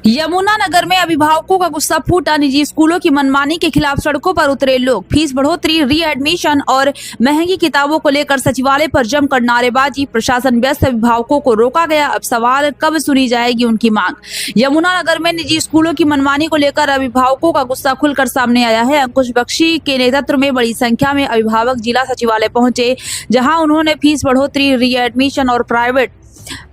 यमुनानगर में अभिभावकों का गुस्सा फूटा। निजी स्कूलों की मनमानी के खिलाफ सड़कों पर उतरे लोग। फीस बढ़ोतरी, रीएडमिशन और महंगी किताबों को लेकर सचिवालय पर जमकर नारेबाजी। प्रशासन व्यस्त, अभिभावकों को रोका गया। अब सवाल, कब सुनी जाएगी उनकी मांग। यमुनानगर में निजी स्कूलों की मनमानी को लेकर अभिभावकों का गुस्सा खुलकर सामने आया है। अंकुश बख्शी के नेतृत्व में बड़ी संख्या में अभिभावक जिला सचिवालय पहुंचे, जहां उन्होंने फीस बढ़ोतरी, रीएडमिशन और प्राइवेट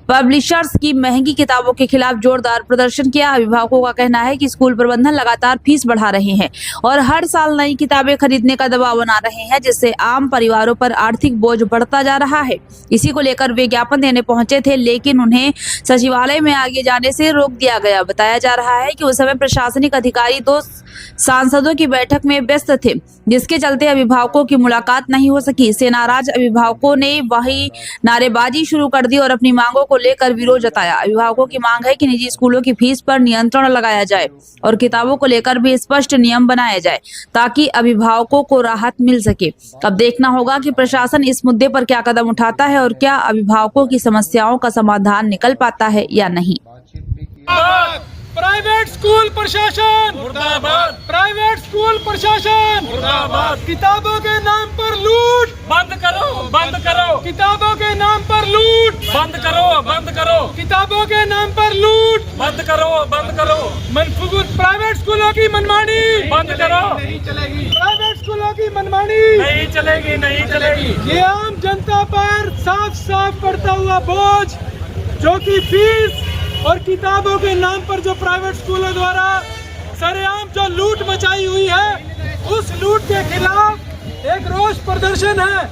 पब्लिशर्स की महंगी किताबों के खिलाफ जोरदार प्रदर्शन किया। अभिभावकों का कहना है कि स्कूल प्रबंधन लगातार फीस बढ़ा रहे हैं और हर साल नई किताबें खरीदने का दबाव बना रहे हैं, जिससे आम परिवारों पर आर्थिक बोझ बढ़ता जा रहा है। इसी को लेकर वे ज्ञापन देने पहुंचे थे, लेकिन उन्हें सचिवालय में आगे जाने से रोक दिया गया। बताया जा रहा है कि उस समय प्रशासनिक अधिकारी 2 सांसदों की बैठक में व्यस्त थे, जिसके चलते अभिभावकों की मुलाकात नहीं हो सकी। इससे नाराज अभिभावकों ने वही नारेबाजी शुरू कर दी और अपनी मांगों को लेकर विरोध जताया। अभिभावकों की मांग है कि निजी स्कूलों की फीस पर नियंत्रण लगाया जाए और किताबों को लेकर भी स्पष्ट नियम बनाए जाए, ताकि अभिभावकों को राहत मिल सके। अब देखना होगा कि प्रशासन इस मुद्दे पर क्या कदम उठाता है और क्या अभिभावकों की समस्याओं का समाधान निकल पाता है या नहीं। प्राइवेट स्कूल प्रशासन मुर्दाबाद, प्राइवेट स्कूल प्रशासन मुर्दाबाद। किताबों के नाम पर लूट बंद करो, बंद करो। किताबों के नाम पर लूट बंद करो, बंद करो। किताबों के नाम पर लूट बंद करो, बंद करो। प्राइवेट स्कूलों की मनमानी बंद करो, नहीं चलेगी। प्राइवेट स्कूलों की मनमानी नहीं चलेगी, नहीं चलेगी। ये आम जनता पर साफ साफ पड़ता हुआ बोझ, जो कि फीस और किताबों के नाम पर जो प्राइवेट स्कूलों द्वारा सरेआम जो लूट मचाई हुई है, उस लूट के खिलाफ एक रोष प्रदर्शन है।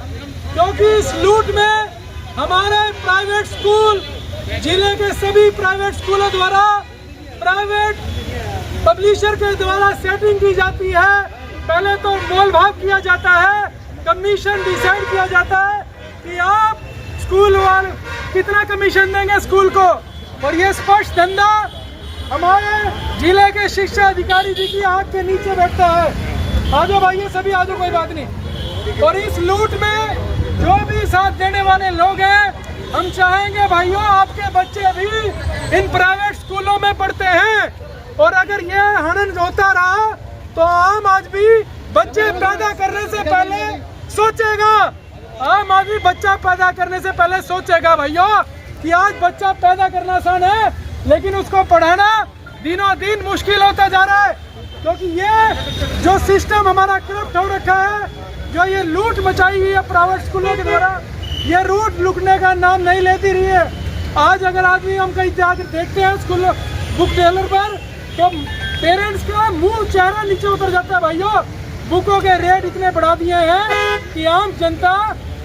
क्योंकि इस लूट में हमारे प्राइवेट स्कूल, जिले के सभी प्राइवेट स्कूलों द्वारा प्राइवेट पब्लिशर के द्वारा सेटिंग की जाती है। पहले तो मोल भाव किया जाता है, कमीशन डिसाइड किया जाता है कि आप स्कूल वाले कितना कमीशन देंगे स्कूल को, और ये स्पष्ट धंधा हमारे जिले के शिक्षा अधिकारी जी की आंख के नीचे बैठता है। आजो भाइयों, सभी आजो, कोई बात नहीं। और इस लूट में जो भी साथ देने वाले लोग हैं, हम चाहेंगे भाइयों, आपके बच्चे भी इन प्राइवेट स्कूलों में पढ़ते हैं, और अगर ये हनन होता रहा तो आम आदमी बच्चे पैदा करने से पहले सोचेगा। आम आदमी बच्चा पैदा करने से पहले सोचेगा भाइयों कि आज बच्चा पैदा करना आसान है, लेकिन उसको पढ़ाना दिनों दिन मुश्किल होता जा रहा है। क्योंकि ये जो सिस्टम हमारा करप्ट हो रखा है, जो ये लूट मचाई हुई है प्राइवेट स्कूलों के द्वारा, ये लूट लुटने का नाम नहीं लेती रही है। आज अगर आदमी हम कहीं जाकर देखते हैं स्कूल बुक टेलर पर, तो पेरेंट्स का मुंह चेहरा नीचे उतर जाता है। भाइयों, बुकों के रेट इतने बढ़ा दिए हैं कि आम जनता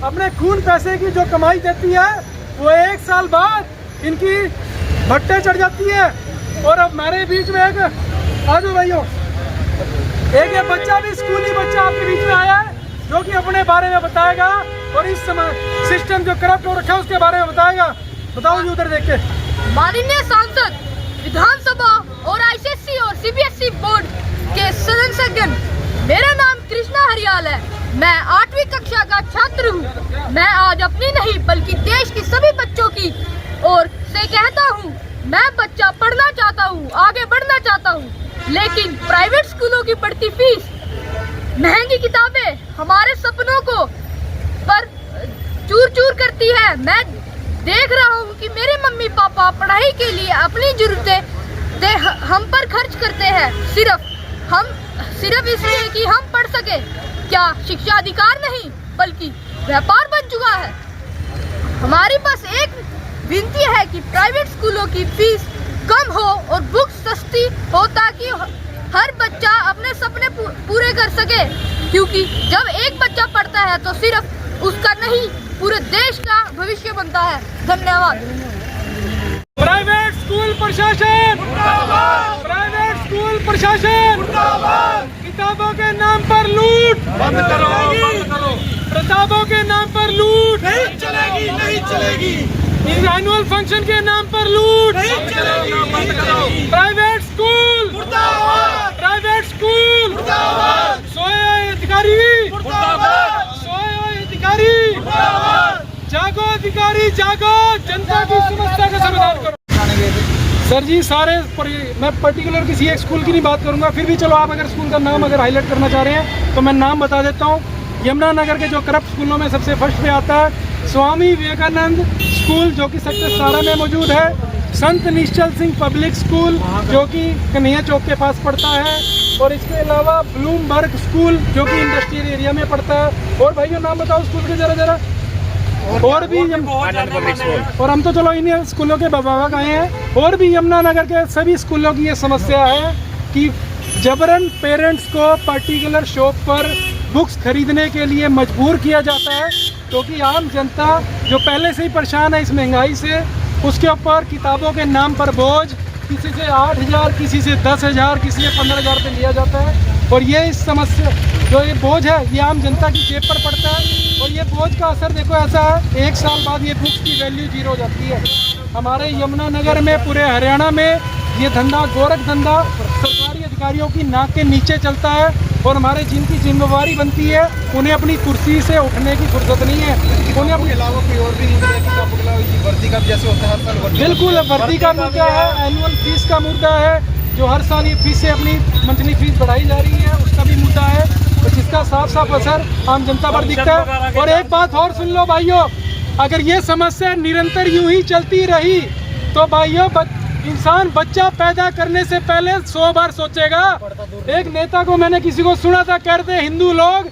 अपने खून पैसे की जो कमाई देती है, वो 1 साल बाद इनकी भट्टे चढ़ जाती है। और अब हमारे बीच में एक आजो भाइयों, एक ये बच्चा भी स्कूली बच्चा आपके बीच में आया है, जो कि अपने बारे में बताएगा और इस समय सिस्टम जो करप्ट हो रखा है उसके बारे में बताएगा। बताओ जी, उधर देख के। माननीय सांसद, विधानसभा और आईसीएसई और सीबीएसई बोर्ड के सदस्यगण, मेरा नाम कृष्णा हरियाल है। मैं 8वीं कक्षा का छात्र हूँ। मैं आज अपनी नहीं बल्कि देश के सभी बच्चों की ओर से कहता हूँ, मैं बच्चा पढ़ना चाहता हूँ, आगे बढ़ना चाहता हूँ, लेकिन प्राइवेट स्कूलों की बढ़ती फीस, महंगी किताबें हमारे सपनों को पर चूर चूर करती है। मैं देख रहा हूँ कि मेरे मम्मी पापा पढ़ाई के लिए अपनी जरूरतें हम पर खर्च करते हैं, सिर्फ इसलिए कि हम पढ़ सके। क्या शिक्षा अधिकार नहीं बल्कि व्यापार बन चुका है? हमारी बस एक विनती है कि प्राइवेट स्कूलों की फीस कम हो और बुक्स सस्ती हो, ताकि हर बच्चा अपने सपने पूरे कर सके। क्योंकि जब एक बच्चा पढ़ता है तो सिर्फ उसका नहीं, पूरे देश का भविष्य बनता है। धन्यवाद। प्राइवेट स्कूल प्रशासन मुर्दाबाद, प्राइवेट स्कूल प्रशासन मुर्दाबाद। किताबों के नाम पर लूट बंद करो, बंद करो। किताबों के नाम पर लूट नहीं चलेगी, नहीं चलेगी। एनुअल फंक्शन के नाम पर लूट नहीं चलेगी, बंद करो। प्राइवेट स्कूल मुर्दाबाद, प्राइवेट स्कूल मुर्दाबाद। सोए अधिकारी मुर्दाबाद, सोए अधिकारी मुर्दाबाद। जागो अधिकारी, जागो, जनता की समस्या का समाधान करो। सर जी मैं पर्टिकुलर किसी एक स्कूल की नहीं बात करूंगा, फिर भी चलो आप अगर स्कूल का नाम अगर हाईलाइट करना चाह रहे हैं तो मैं नाम बता देता हूँ। यमुनानगर के जो करप्ट स्कूलों में सबसे फर्स्ट पे आता है स्वामी विवेकानंद स्कूल जो कि सेक्टर 17 में मौजूद है, संत निश्चल सिंह पब्लिक स्कूल जो कि कन्हैया चौक के पास पड़ता है, और इसके अलावा ब्लूमबर्ग स्कूल जो कि इंडस्ट्रियल एरिया में पड़ता है। और भाइयों नाम बताओ स्कूल के जरा और भी और हम तो चलो इन स्कूलों के अभिभावक आए हैं। और भी यमुनानगर के सभी स्कूलों की ये समस्या है कि जबरन पेरेंट्स को पर्टिकुलर शॉप पर बुक्स खरीदने के लिए मजबूर किया जाता है, क्योंकि आम जनता जो पहले से ही परेशान है इस महंगाई से, उसके ऊपर किताबों के नाम पर बोझ किसी से 8,000, किसी से 10,000, किसी से 15,000 रुपये लिया जाता है। और ये इस समस्या जो ये बोझ है ये आम जनता की जेब पर पड़ता है। और ये बोझ का असर देखो ऐसा है, 1 साल बाद ये बुक्स की वैल्यू 0 हो जाती है। हमारे यमुनानगर में, पूरे हरियाणा में ये धंधा, गोरख धंधा सरकारी अधिकारियों की नाक के नीचे चलता है, और हमारे जिनकी जिम्मेवारी बनती है उन्हें अपनी कुर्सी से उठने की फुर्सत नहीं है। उन्हें अपने अलावा कोई और भी वर्दी का जैसे होता है हर साल, बिल्कुल वर्दी का मुद्दा है, एनुअल फीस का मुद्दा है, जो हर साल ये फीसें अपनी मंथली फीस बढ़ाई जा रही है, उसका भी मुद्दा है, और जिसका साफ साफ असर आम जनता पर दिखता है। और एक बात और सुन लो भाइयों, अगर ये समस्या निरंतर यूं ही चलती रही तो भाइयों इंसान बच्चा पैदा करने से पहले 100 बार सोचेगा। एक नेता को मैंने किसी को सुना था, कह रहे थे हिंदू लोग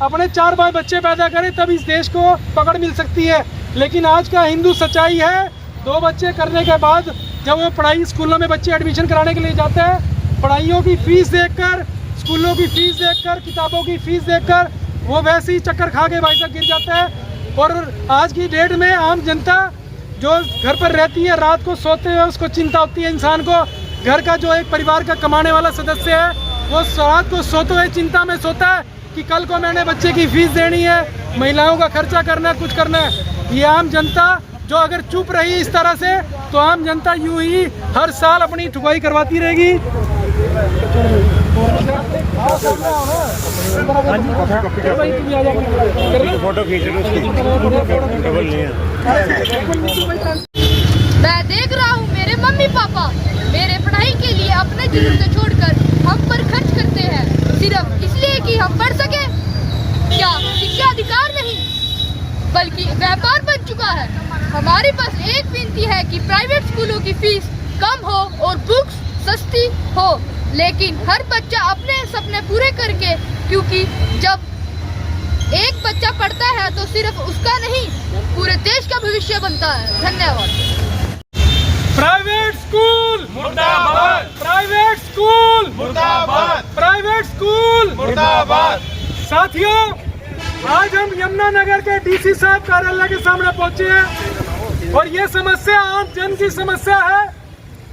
अपने 4 बार बच्चे पैदा करें तब इस देश को पकड़ मिल सकती है। लेकिन आज का हिंदू सच्चाई है, 2 बच्चे करने के बाद जब वो पढ़ाई स्कूलों में बच्चे एडमिशन कराने के लिए जाते हैं, पढ़ाइयों की फीस देखकर, स्कूलों की फीस देखकर, किताबों की फीस देखकर वो वैसे ही चक्कर खा के भाई साहब गिर जाता है। और आज की डेट में आम जनता जो घर पर रहती है, रात को सोते हुए उसको चिंता होती है, इंसान को घर का जो एक परिवार का कमाने वाला सदस्य है वो रात को सोते हुए चिंता में सोता है कि कल को मैंने बच्चे की फीस देनी है, महिलाओं का खर्चा करना है, कुछ करना है। ये आम जनता जो अगर चुप रही इस तरह से तो आम जनता यूं ही हर साल अपनी ठुकाई करवाती रहेगी। मैं देख रहा हूँ मेरे मम्मी पापा मेरे पढ़ाई के लिए अपने जरूरतें छोड़कर हम पर खर्च करते हैं, सिर्फ इसलिए कि हम पढ़ सके। क्या शिक्षा अधिकार नहीं बल्कि व्यापार बन चुका है। हमारी बस एक विनती है कि प्राइवेट स्कूलों की फीस कम हो और बुक्स सस्ती हो, लेकिन हर बच्चा अपने सपने पूरे करके, क्योंकि जब एक बच्चा पढ़ता है तो सिर्फ उसका नहीं पूरे देश का भविष्य बनता है। धन्यवाद। प्राइवेट स्कूल मुर्दाबाद, प्राइवेट स्कूल मुर्दाबाद, प्राइवेट स्कूल मुर्दाबाद। साथियों, आज हम यमुनानगर के डीसी साहब कार्यालय के सामने पहुंचे हैं, और ये समस्या आम जन की समस्या है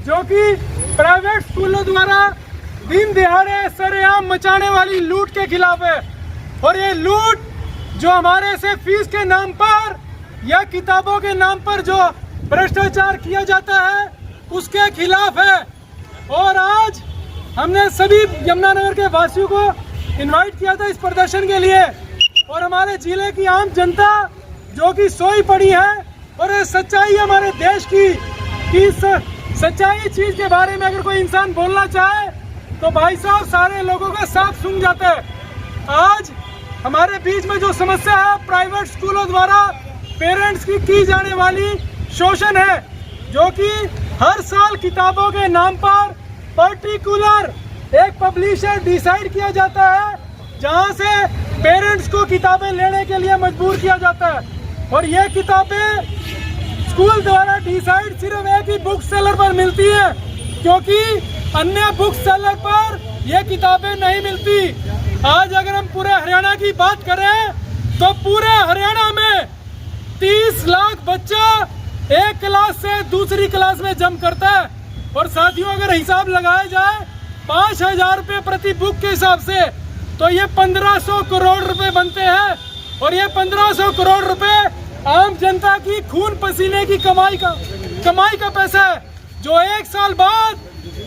जो कि प्राइवेट स्कूलों द्वारा दिन दिहाड़े सरेआम मचाने वाली लूट के खिलाफ है। और ये लूट जो हमारे से फीस के नाम पर या किताबों के नाम पर जो भ्रष्टाचार किया जाता है उसके खिलाफ है। और आज हमने सभी यमुनानगर के वासियों को इनवाइट किया था इस प्रदर्शन के लिए, और हमारे जिले की आम जनता जो कि सोई पड़ी है, और ये सच्चाई हमारे देश की कि सच्चाई चीज के बारे में अगर कोई इंसान बोलना चाहे तो भाई साहब सारे लोगों का साथ सुन जाता है। आज हमारे बीच में जो समस्या है प्राइवेट स्कूलों द्वारा पेरेंट्स की जाने वाली शोषण है, जो कि हर साल किताबों के नाम पर पर्टिकुलर एक पब्लिशर डिसाइड किया जाता है, जहां से पेरेंट्स को किताबें लेने के लिए मजबूर किया जाता है। और ये किताबें स्कूल द्वारा डिसाइड सिर्फ एक ही बुक सेलर पर मिलती है, क्योंकि अन्य बुक सेलर पर ये किताबें नहीं मिलती। आज अगर हम पूरे हरियाणा की बात करें तो पूरे हरियाणा में 30 लाख बच्चा एक क्लास से दूसरी क्लास में जंप करता है। और साथियों, अगर हिसाब लगाया जाए 5,000 रुपये प्रति बुक के हिसाब से तो ये 1500 करोड़ रुपए बनते हैं। और ये 1500 करोड़ रुपए आम जनता की खून पसीने की कमाई का पैसा है, जो 1 साल बाद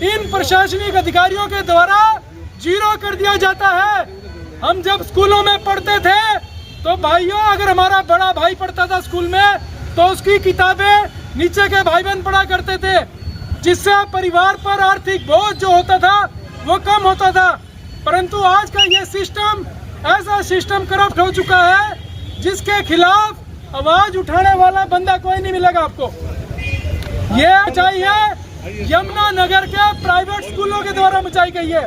इन प्रशासनिक अधिकारियों के द्वारा 0 कर दिया जाता है। हम जब स्कूलों में पढ़ते थे तो भाइयों, अगर हमारा बड़ा भाई पढ़ता था स्कूल में तो उसकी किताबें नीचे के भाई बहन पढ़ा करते थे। जिससे परिवार पर आर्थिक बोझ जो होता था वो कम होता था। परंतु आज का ये सिस्टम ऐसा सिस्टम करप्ट हो चुका है जिसके खिलाफ आवाज उठाने वाला बंदा कोई नहीं मिलेगा आपको। ये मचाई है यमुना नगर के प्राइवेट स्कूलों के द्वारा मचाई गई है।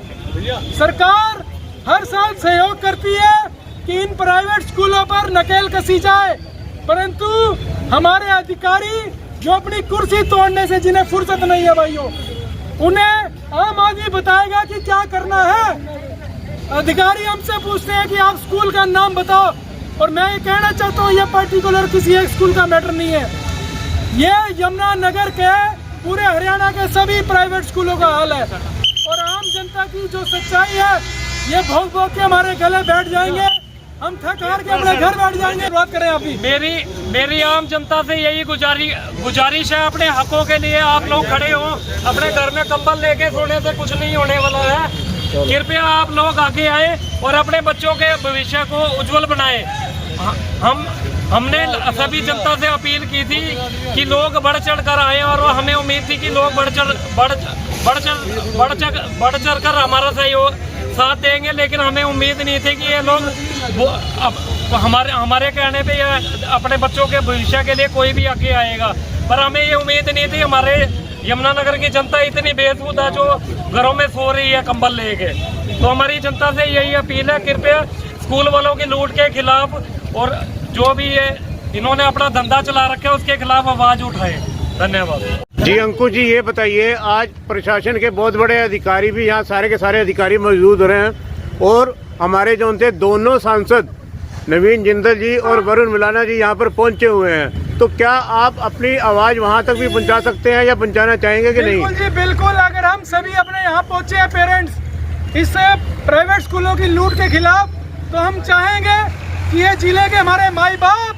सरकार हर साल सहयोग करती है कि इन प्राइवेट स्कूलों पर नकेल कसी जाए, परंतु हमारे अधिकारी जो अपनी कुर्सी तोड़ने से जिन्हें फुर्सत नहीं है भाइयों, उन्हें आम आदमी बताएगा कि क्या करना है। अधिकारी हमसे पूछते हैं कि आप स्कूल का नाम बताओ, और मैं ये कहना चाहता हूँ ये पर्टिकुलर किसी एक स्कूल का मैटर नहीं है, ये यमुना नगर के पूरे हरियाणा के सभी प्राइवेट स्कूलों का हाल है। और आम जनता की जो सच्चाई है ये भोग भोग के हमारे गले बैठ जाएंगे, हम थक हार के अपने घर बैठ जाएंगे। बात करें अभी मेरी आम जनता से यही गुजारिश है, अपने हकों के लिए आप लोग खड़े हो। अपने घर में कंबल लेके सोने से कुछ नहीं होने वाला है। कृपया आप लोग आगे आए और अपने बच्चों के भविष्य को उज्जवल बनाएं। हमने सभी जनता से अपील की थी कि लोग बढ़ चढ़ कर आए, और हमें उम्मीद थी कि लोग बढ़ चढ़ कर हमारा सहयोग साथ देंगे, लेकिन हमें उम्मीद नहीं थी कि ये लोग हमारे कहने पे अपने बच्चों के भविष्य के लिए कोई भी आगे आएगा। पर हमें ये उम्मीद नहीं थी। हमारे यमुना नगर की जनता इतनी बेसुध है जो घरों में सो रही है कंबल लेके। तो हमारी जनता से यही अपील है, कृपया स्कूल वालों की लूट के खिलाफ और जो भी है इन्होंने अपना धंधा चला रखा है उसके खिलाफ आवाज उठाए। धन्यवाद। जी अंकुश जी, ये बताइए, आज प्रशासन के बहुत बड़े अधिकारी भी यहाँ सारे के सारे अधिकारी मौजूद रहे हैं, और हमारे जो उनसे दोनों सांसद नवीन जिंदल जी और वरुण मुलाना जी यहाँ पर पहुँचे हुए हैं, तो क्या आप अपनी आवाज वहाँ तक भी पहुँचा सकते हैं या पहुँचाना चाहेंगे कि नहीं? बिल्कुल जी बिल्कुल। अगर हम सभी अपने यहाँ पहुँचे हैं पेरेंट्स इस प्राइवेट स्कूलों की लूट के खिलाफ, तो हम चाहेंगे कि ये जिले के हमारे माई बाप,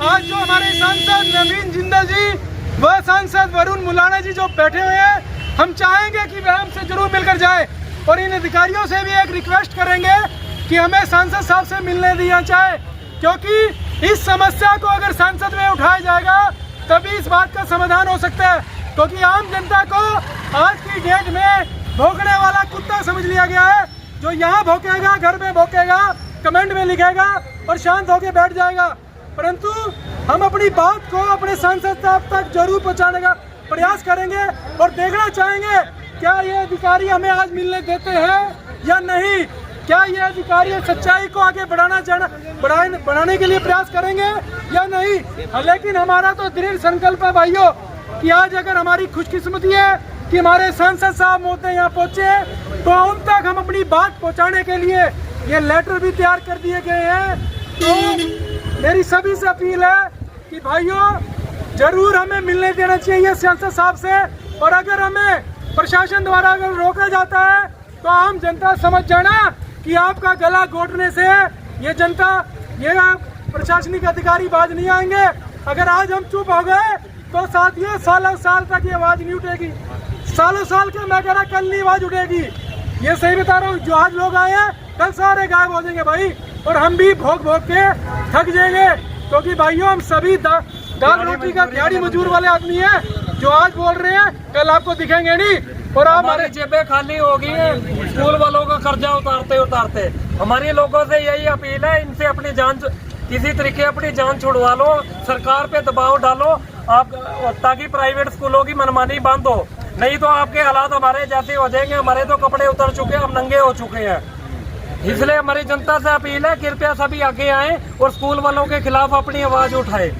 आज जो हमारे सांसद नवीन जिंदल जी व सांसद वरुण मुलाना जी जो बैठे हुए हैं, हम चाहेंगे कि वे हमसे जरूर मिलकर जाए, और इन अधिकारियों से भी एक रिक्वेस्ट करेंगे कि हमें सांसद साहब से मिलने दिया जाए, क्योंकि इस समस्या को अगर संसद में उठाया जाएगा तभी इस बात का समाधान हो सकता है। क्योंकि आम जनता को आज की डेट में भौंकने वाला कुत्ता समझ लिया गया है, जो यहाँ भौंकेगा, घर में भौंकेगा, कमेंट में लिखेगा और शांत होकर बैठ जाएगा। परंतु हम अपनी बात को अपने सांसद साहब तक जरूर पहुंचाने का प्रयास करेंगे और देखना चाहेंगे क्या ये अधिकारी हमें आज मिलने देते हैं या नहीं, क्या ये अधिकारी सच्चाई को आगे बढ़ाने के लिए प्रयास करेंगे या नहीं। लेकिन हमारा तो दृढ़ संकल्प है भाइयों कि आज अगर हमारी खुशकिस्मती है कि हमारे सांसद साहब महोदय यहाँ पहुँचे, तो उन तक हम अपनी बात पहुँचाने के लिए ये लेटर भी तैयार कर दिए गए हैं। तो मेरी सभी से अपील है कि भाइयों जरूर हमें मिलने देना चाहिए सांसद साहब से, और अगर हमें प्रशासन द्वारा अगर रोका जाता है तो आम जनता समझ जाना कि आपका गला घोटने से ये जनता, ये प्रशासनिक अधिकारी बाज नहीं आएंगे। अगर आज हम चुप हो गए तो साथियों सालों साल तक ये आवाज नहीं उठेगी, सालों साल के मैं कह रहा कल नहीं आवाज उठेगी। ये सही बता रहा हूँ, जो आज लोग आए हैं कल सारे गायब हो जाएंगे भाई, और हम भी भोग भोग के थक जाएंगे। क्योंकि भाइयों हम सभी दाल रोटी का दिहाड़ी मजदूर वाले आदमी हैं, जो आज बोल रहे हैं कल आपको दिखेंगे नहीं। और हमारी जेबें खाली हो गई हैं स्कूल वालों का कर्जा उतारते उतारते। हमारी लोगों से यही अपील है, इनसे अपनी जान किसी तरीके अपनी जान छुड़वा लो, सरकार पे दबाव डालो आप, ताकि प्राइवेट स्कूलों की मनमानी बंद हो। नहीं तो आपके हालात हमारे जैसे हो जाएंगे। हमारे तो कपड़े उतर चुके हैं, हम नंगे हो चुके हैं। इसलिए हमारी जनता से अपील है, कृपया सभी आगे आएं और स्कूल वालों के खिलाफ अपनी आवाज उठाएं।